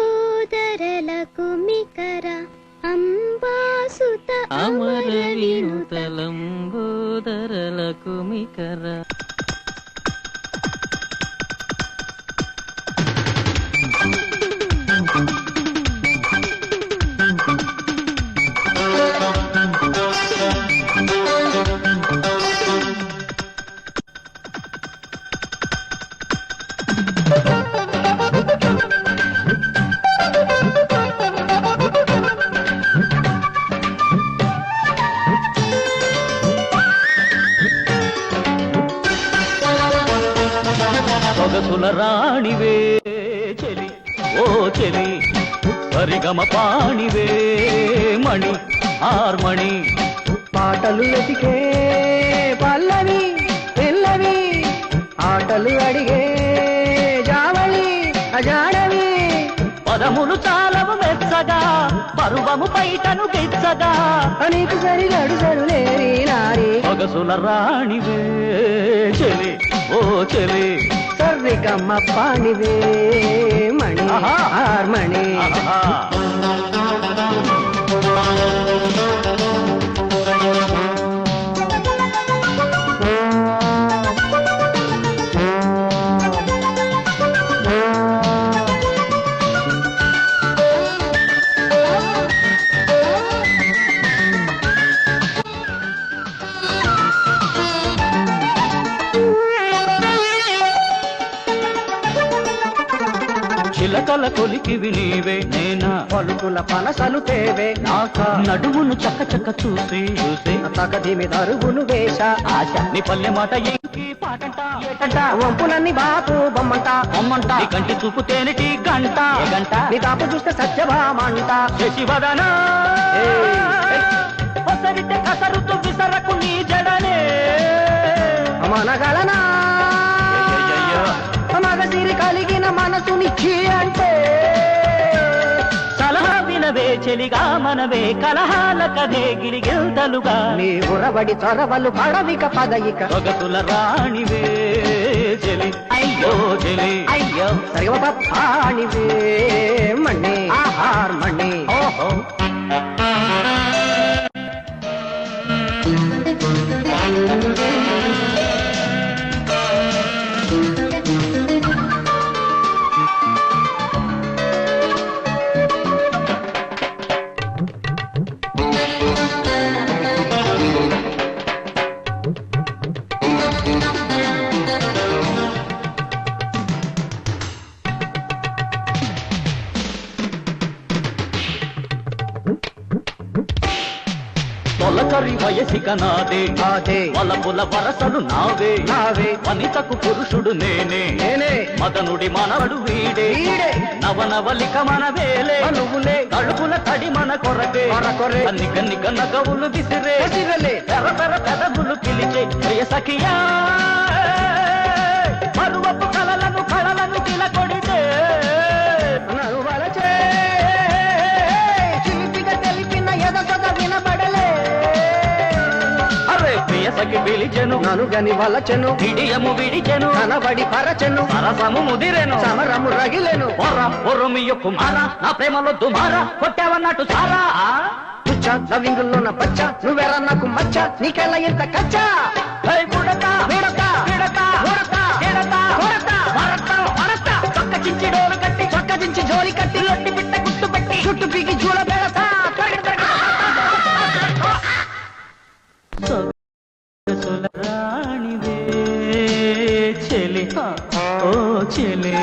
లంబోదరలకు మికర అంబాసుత అమర వినుత లంబోదరలకు మికర. సొగసుల రాణివే చెలి ఓ చెలి, హరిగమ పాణివే మణి హార్మణి. పాటలు వెతికే పల్లవి పిల్లవి, ఆటలు అడిగే జావళి అజాడవి. పదములు చాలవు మెచ్చగా, పరువము పైటను గిచ్చగా, నీకు సరిగడు సరులేని నారి. సొగసుల రాణివే చెలి ఓ చెలి, సర్విగమ్మ పాణివే మణి హార్మణి. చిలకల కొలికివి నీవే నేనా, పలుకుల పనసలు తేవే నాక నడుమును చక్క చక్క చూసి చూసి తగదిమి దరుగును వేష ఆశ. నీ పల్లె మాట ఏంటి పాటంట ఏటంట, వంపులన్నీ బాపు బొమ్మంట బొమ్మంట. నీ కంటి చూపు తేనెటి గంట గంట, నీ తాపు చూస్తే సత్యభామంట. శశివదన ఒసరితే కసరుతూ విసరకు నీ జడనే మనగలనా మగసిరి కలిగిన మనసునిచ్చి అంటే. సలహా వినవే చెలిగా మనవే, కలహాల కదే గిలిగెల్తలుగా. నీ ఉరబడి చొరవలు పడవిక పదయిక. సొగసుల రాణివే చెలి అయ్యో చెలి అయ్యో. సరిగ పాణివే మణి హార్మణి. ఓహో తొలకరి వయసిక నాదే నాదే, వలపుల వరసలు నావే నావే. వనితకు పురుషుడు నేనే నేనే, మదనుడి మనవడు వీడే వీడే. నవనవలిక మన వేలే నువ్వులే తడుపుల తడి మన కొరకే కొరకొరే. కన్ని కన్ని కన్న గవులు విసిరే విసిరలే. పెర పెర పెదవులు పిలిచే ప్రియ సఖియా. మరువపు కలలను కళలను కిల కొడితే నన్ను వలచే చిలిపిగా తెలిపిన ఎదసద వినబడలే. అరే ప్రియ సఖి పిలిచెను నను గని వలచెను, విడియము విడిచెను కనబడి పరచెను, సరసము ముదిరెను సమరము రగిలెను. పొర్రమియ్య కుమార నా ప్రేమలో దుమార కొట్టావన్నట్టు సారా. తుచ్చ లవింగుల్లోన పచ్చ, నువ్వెర నాకు మచ్చ, నీకెళ్ళ ఎంత కచ్చా. బుడతా విడతా విడతా కొడతా విడతా కొడతా మరతా మరతా చక్క చించి డోలు కట్టి చక్కదించి జోలి కట్టి లొట్టి పిట్ట గుట్టు పెట్టి చుట్టు పీకి జూల బెడతా. సొగసుల రాణివే చెలి ఓ చెలి.